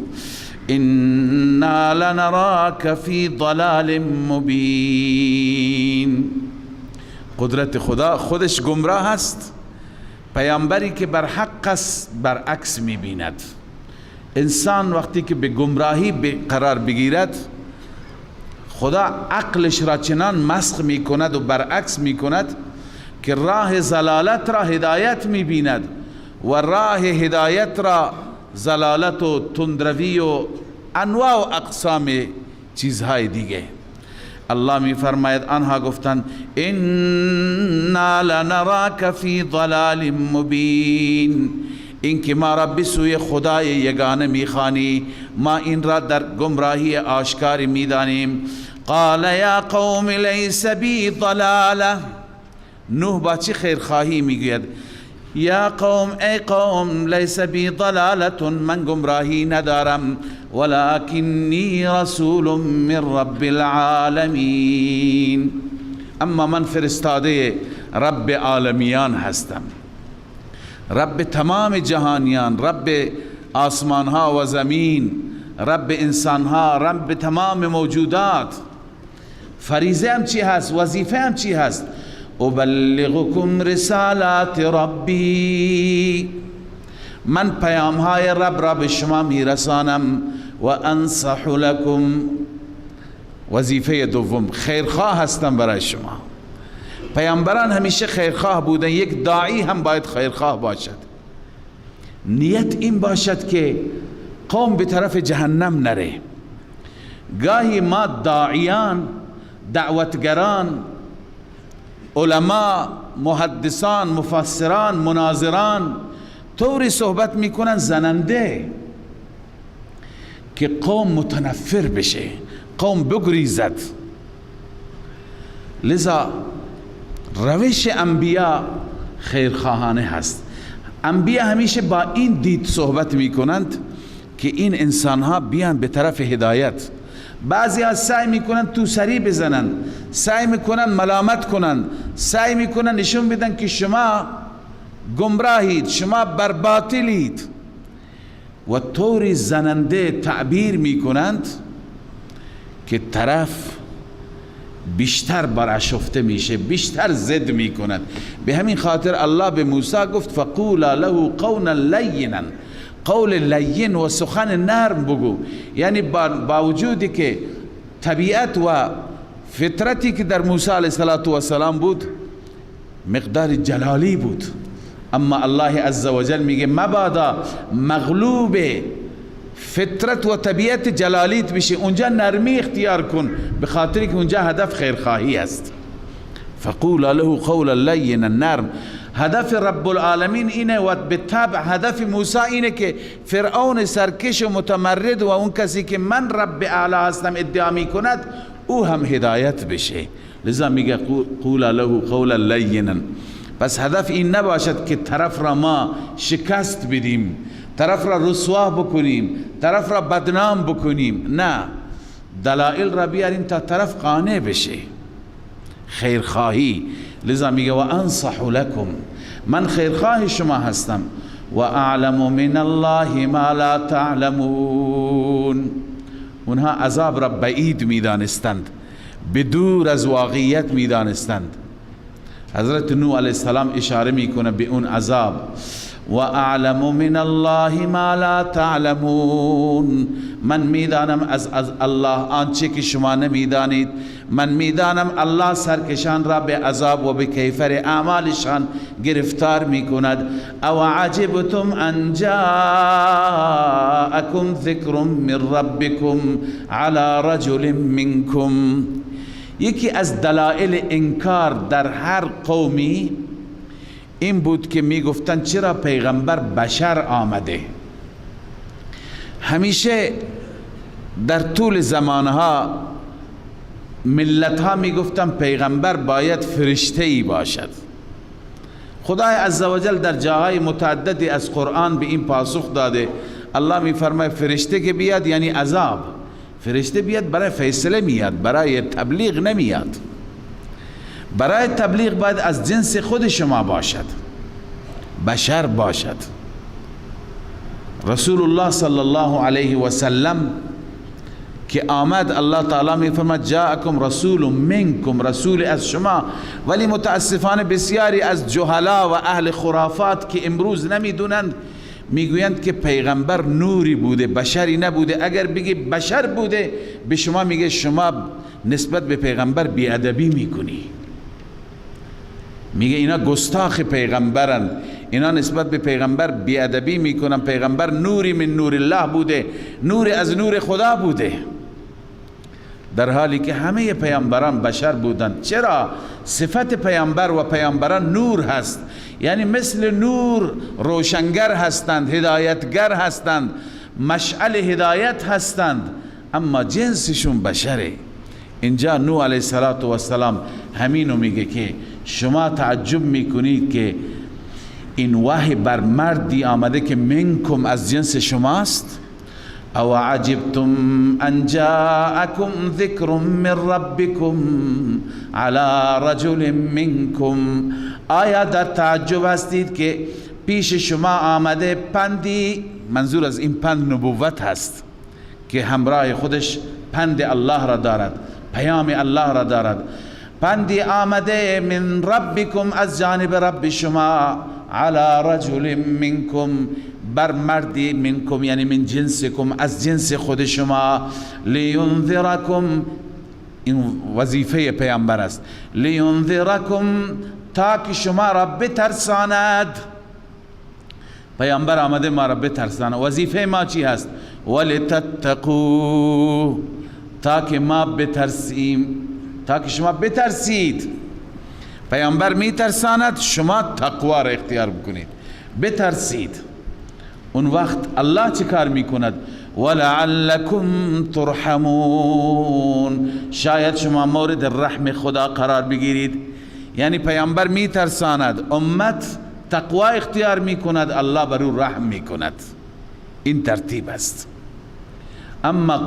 انا لنراک فی ضلال مبین. قدرت خدا خودش گمراه است، پیامبری که بر حق است برعکس می‌بیند. انسان وقتی که به گمراهی قرار بگیرد، خدا عقلش را چنان مسخ می‌کند و برعکس می‌کند که راه ضلالت را هدایت می‌بیند و راه هدایت را ضلالت و تندروی و انواع و اقسام چیزهای دیگه. الله می فرماید آنها گفتند انا لنراک فی ضلال مبین، این که ما را به سوی خدای یگانه میخوانی، ما این را در گمراهی آشکاری میدانیم. قال یا قوم لیس بی ضلاله، نوح با چه خیرخواهی میگوید، یا قوم ای قوم لیس بی ضلالة، من گمراهی ندارم، ولکنی رسول من رب العالمین، اما من فرستاده رب عالمیان هستم، رب تمام جهانیان، رب آسمان ها و زمین، رب انسان ها، رب تمام موجودات. فریضه هم چی هست؟ وظیفه هم چی هست؟ ابلغکم رسالات ربی، من پیام های رب را به شما میرسانم، و انصح لکم، وظیفه دوم خیرخواه هستم برای شما. پیامبران همیشه خیرخواه بودن، یک داعی هم باید خیرخواه باشد. نیت این باشد که قوم به طرف جهنم نره. گاهی ما داعیان، دعوتگران، علما، محدثان، مفسران، مناظران طوری صحبت میکنن زننده که قوم متنفر بشه، قوم بگریزد. لذا روش انبیا خیرخواهانه هست. انبیا همیشه با این دید صحبت میکنند که این انسانها بیان به طرف هدایت. بعضی ها سعی میکنن تو سری بزنن، سعی میکنن ملامت کنن، سعی میکنن نشون بدن که شما گمراهید، شما برباطلید و طوری زننده تعبیر میکنند که طرف بیشتر برآشفته میشه، بیشتر ضد میکنند. به همین خاطر الله به موسی گفت فقولا له قولا لینا، قول لین و سخن نرم بگو. یعنی با وجودی که طبیعت و فطرتی که در موسی علیه السلام بود مقدار جلالی بود، اما الله عزوجل میگه مبادا مغلوب فطرت و طبیعت جلالیت بشی، اونجا نرمی اختیار کن، به خاطر که اونجا هدف خیرخواهی است. فقولا له قولا لینا، نرم. هدف رب العالمین اینه و به طبع هدف موسی اینه که فرعون سرکش و متمرد و اون کسی که من رب اعلی هستم ادعا می کند او هم هدایت بشه. لذا میگه قولا له قولا لینا. پس هدف این نباشد که طرف را ما شکست بدیم، طرف را رسوا بکنیم، طرف را بدنام بکنیم، نه، دلائل را بیاریم تا طرف قانع بشه. خیرخواهی. لذا میگه و انصح لکم، من خیرخواه شما هستم، و اعلم من الله ما لا تعلمون. اونها عذاب را بعید میدانستند، بدور از واقعیت میدانستند. حضرت نوح علیه السلام اشاره میکنه به اون عذاب، و اعلم من الله ما لا تعلمون، من میدانم از الله آنچه که شما نمیدانید. من میدانم الله سرکشان را به عذاب و به کیفر اعمالشان گرفتار میکند. او عجبتم ان جاءکم ذکر من ربکم علی رجل منکم. یکی از دلائل انکار در هر قومی این بود که میگفتن چرا پیغمبر بشر آمده. همیشه در طول زمانها ملتها میگفتن پیغمبر باید فرشته‌ای باشد. خدای عزوجل در جاهای متعددی از قرآن به این پاسخ داده. الله میفرماید فرشته که بیاد یعنی عذاب، فرشته بیاد برای فیصله میاد، برای تبلیغ نمیاد. برای تبلیغ باید از جنس خود شما باشد، بشر باشد. رسول الله صلی الله علیه و سلم که آمد، الله تعالی می فرماد جاءکم رسول منکم، رسول از شما. ولی متاسفانه بسیاری از جهلا و اهل خرافات که امروز نمیدونند میگویند که پیغمبر نوری بوده، بشری نبوده. اگر بگی بشر بوده، به شما میگه شما نسبت به پیغمبر بیادبی میکنی. میگه اینا گستاخ پیغمبرند، اینا نسبت به پیغمبر بیادبی میکنن. پیغمبر نوری من نور الله بوده، نور از نور خدا بوده، در حالی که همه پیامبران بشر بودند. چرا؟ صفت پیامبر و پیامبران نور هست، یعنی مثل نور روشنگر هستند، هدایتگر هستند، مشعل هدایت هستند، اما جنسشون بشره. اینجا نوح علیه السلام همینو میگه که شما تعجب میکنید که این وحی بر مردی آمده که منکم، از جنس شماست. او عجبتم ان جاءکم ذکر من ربکم علی رجل منکم، آیا در تعجب هستید که پیش شما آمده پندی، منظور از این پند نبوت هست که همراه خودش پند الله را دارد، پیام الله را دارد. پندی آمده من ربکم، از جانب رب شما، علی رجل منکم، بر مردی منکم یعنی من جنسکم، از جنس خود شما. لینذرکم، این وظیفه پیامبر است، لینذرکم، تا که شما را بترساند. پیامبر آمده ما را بترساند. وظیفه ما چی هست؟ ولتتقوا، تا که ما بترسیم، تا که شما بترسید. پیامبر می ترساند، شما تقوا را اختیار بکنید، بترسید. اون وقت الله چه کار می کند؟ ولعلکم ترحمون، شاید شما مورد رحم خدا قرار بگیرید. یعنی پیامبر می ترساند، امت تقوا اختیار می کند، الله بر او رحم می کند. این ترتیب است. اما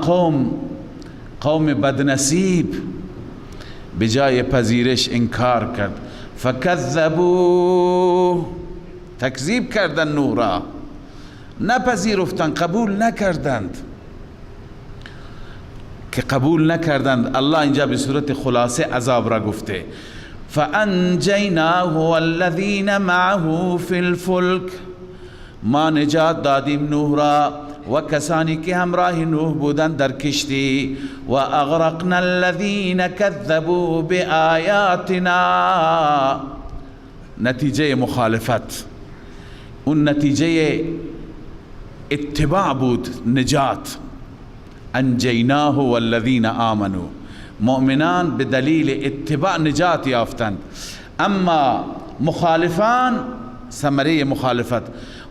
قوم بدنصیب به جای پذیرش انکار کرد. فکذبوا، تکذیب کردن نوح را، نپذیرفتند، قبول نکردند. که قبول نکردند، الله اینجا به صورت خلاصه عذاب را گفته. فانجیناه والذین معه فی الفلک، ما نجات دادیم نوح را و کسانی که همراه نوح بودند در کشتی. و اغرقنا الذین کذبوا بآیاتنا، نتیجه مخالفت، اون نتیجه اتباع بود، نجات. انجیناه والذین آمنوا، مؤمنان به دلیل اتباع نجات یافتند، اما مخالفان ثمره مخالفت.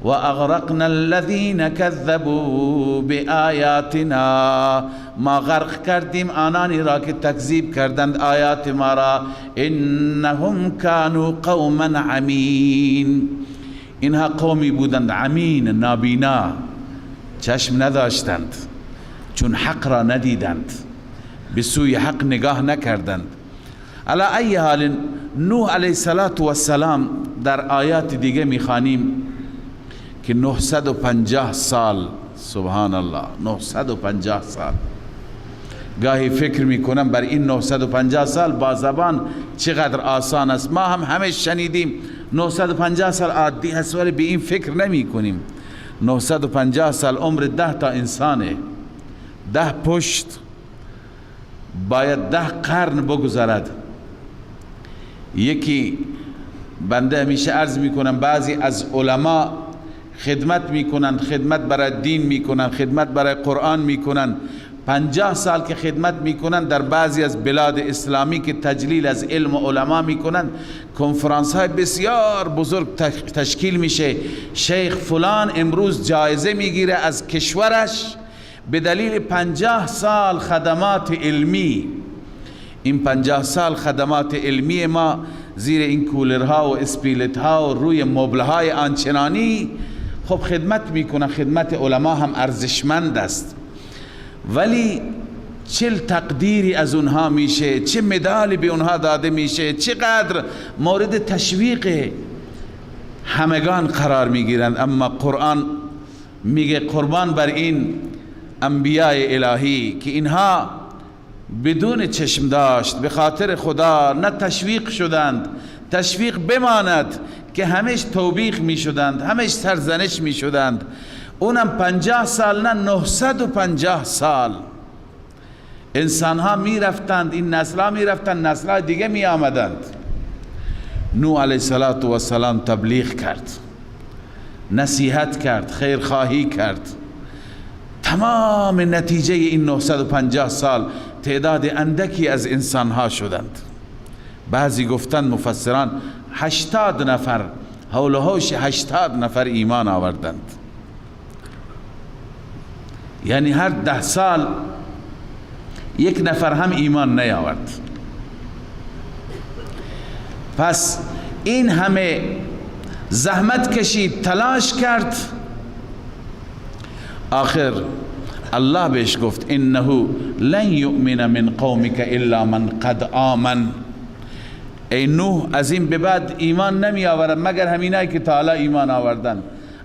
و اغرقنا الذین کذبوا بآیاتنا، ما غرق کردیم آنانی را که تکذیب کردند آیات ما را. انهم کانوا قوما عمین، اینها قومی بودند عمین، نابینا، چشم نداشتند، چون حق را ندیدند، به سوی حق نگاه نکردند. علی ای حال، نوح علیه السلام در آیات دیگه میخوانیم که 950 سال، سبحان الله، 950 سال. گاهی فکر میکنم بر این 950 سال با زبان چقدر آسان است. ما هم همه شنیدیم 950 سال عادی هست، ولی به این فکر نمی کنیم 950 سال عمر 10 تا انسانه، 10 پشت باید 10 قرن بگذرد. یکی بنده همیشه عرض میکنم، بعضی از علما خدمت میکنن، خدمت برای دین میکنن، خدمت برای قرآن میکنن، 50 سال که خدمت میکنن در بعضی از بلاد اسلامی که تجلیل از علم و علما میکنن، کنفرانس های بسیار بزرگ تشکیل میشه. شیخ فلان امروز جایزه میگیره از کشورش به دلیل 50 سال خدمات علمی. این 50 سال خدمات علمی ما زیر این کولرها و اسپیلتها و روی مبلهای آنچنانی خب خدمت میکنن. خدمت علما هم ارزشمند است، ولی چه تقدیری از اونها میشه، چه مدالی به اونها داده میشه، چقدر مورد تشویق همگان قرار میگیرند. اما قرآن میگه قربان بر این انبیاء الهی که اینها بدون چشم داشت به خاطر خدا نه تشویق شدند، تشویق بماند که همش توبیخ می شدند، همش سرزنش می شدند. اونم 50 سال نه 950 سال انسان ها می رفتند، این نسل ها می رفتند، نسل ها دیگه می آمدند. نوح علیه السلام تبلیغ کرد، نصیحت کرد، خیرخواهی کرد. تمام نتیجه این 950 سال تعداد اندکی از انسان ها شدند. بعضی گفتند مفسران 80 نفر، حول و حوش 80 نفر ایمان آوردند. یعنی هر 10 سال یک نفر هم ایمان نیاورد. پس این همه زحمت کشید، تلاش کرد، آخر الله بهش گفت انه لن یؤمن من قومک الا من قد آمن. ای نوح از این به بعد ایمان نمی آورد مگر همینایی که تا حالا ایمان آوردن.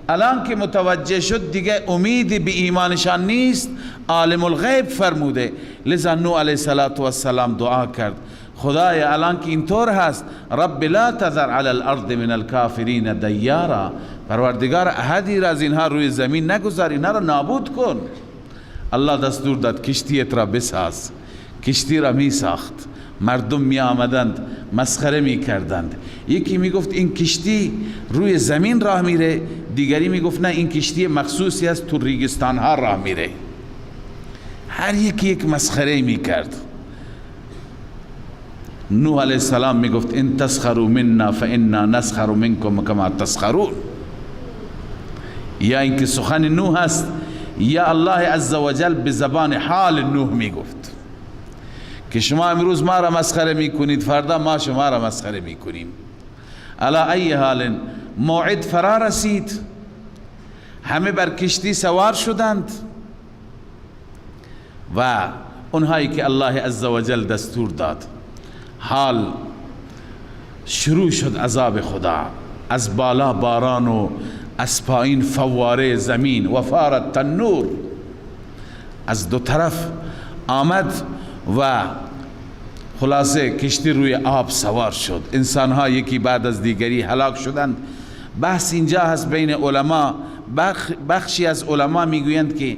الان که متوجه شد دیگه امیدی به ایمانشان نیست، عالم الغیب فرموده. لذا نوح علیه السلام دعا کرد خدایا الان که اینطور هست، رب لا تذر علی الارض من الکافرین دیارا، پروردگار احدی را از اینها روی زمین نگذار، اینها را نابود کن. الله دستور داد کشتیت را بساز. کشتی را می ساخت، مردم می آمدند مسخره می کردند. یکی می گفت این کشتی روی زمین راه میره، دیگری می گفت نه این کشتی مخصوصی است تو ریگستان ها راه میره. هر یکی یک مسخره می کرد. نوح علیه السلام می گفت ان تسخروا منا فانا نسخر منکم کما تسخرون. یا اینکه سخن نوح است یا الله عزوجل به زبان حال نوح می گفت که شما امروز ما را مسخره می کنید، فردا ما شما را مسخره می کنیم. علی ای حال موعد فرا رسید، همه بر کشتی سوار شدند و اونهایی که الله عزوجل دستور داد. حال شروع شد عذاب خدا، از بالا باران و از پایین فواره زمین و فارت تنور از دو طرف آمد و خلاصه کشتی روی آب سوار شد. انسانها یکی بعد از دیگری هلاک شدند. بحث اینجا هست بین علما، بخشی از علما میگویند که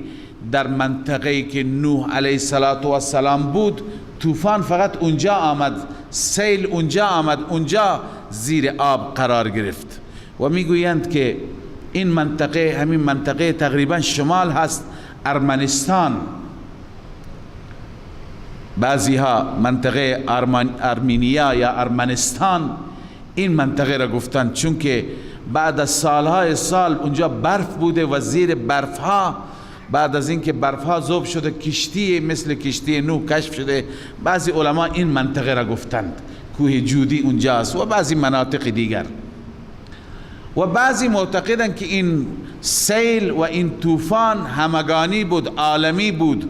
در منطقه‌ای که نوح علیه السلام بود طوفان فقط اونجا آمد، سیل اونجا آمد، اونجا زیر آب قرار گرفت. و میگویند که این منطقه همین منطقه تقریبا شمال هست، ارمنستان. بعضی ها منطقه ارمنیا یا ارمنستان این منطقه را گفتند، چون که بعد از سالهای سال اونجا برف بوده و زیر برف ها بعد از اینکه برف ها ذوب شده کشتی مثل کشتی نوح کشف شده. بعضی علما این منطقه را گفتند کوه جودی اونجاست و بعضی مناطق دیگر. و بعضی معتقدند که این سیل و این طوفان همگانی بود، عالمی بود،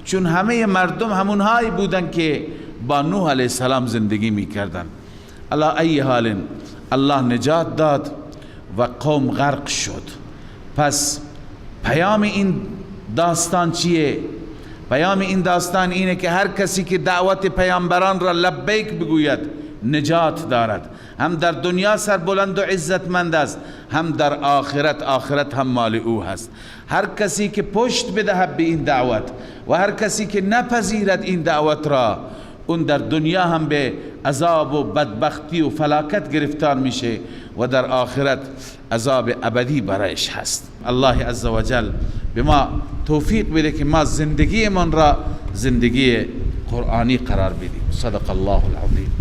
چون همه مردم همونهایی بودند که با نوح علیه السلام زندگی میکردند. علی ای حال الله نجات داد و قوم غرق شد. پس پیام این داستان چیه؟ پیام این داستان اینه که هر کسی که دعوت پیامبران را لبیک بگوید نجات دارد، هم در دنیا سربلند و عزتمند است، هم در آخرت هم مال او هست. هر کسی که پشت بدهد به این دعوت و هر کسی که نپذیرد این دعوت را، اون در دنیا هم به عذاب و بدبختی و فلاکت گرفتار میشه و در آخرت عذاب ابدی برایش هست. الله عزوجل به ما توفیق بده که ما زندگی من را زندگی قرآنی قرار بدیم. صدق الله العظیم.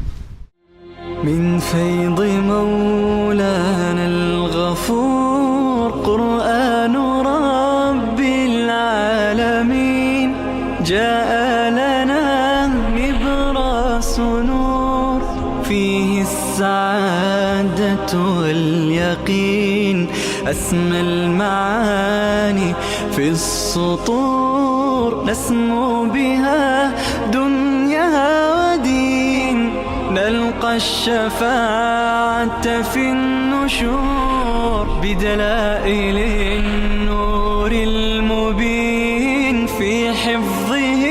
من فيض مولانا الغفور قرآن رب العالمين جاء لنا نبراس نور فيه السعادة واليقين أسمى المعاني في السطور نسمو بها دنيا ودين، نلقى الشفاعة في النشور بدلائل النور المبين، في حفظه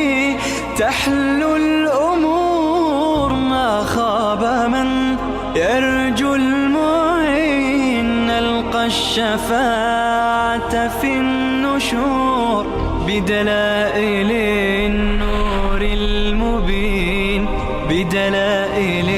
تحلو الأمور، ما خاب من يرجو المعين، نلقى الشفاعة في النشور بدلائل النور المبين، بدلائل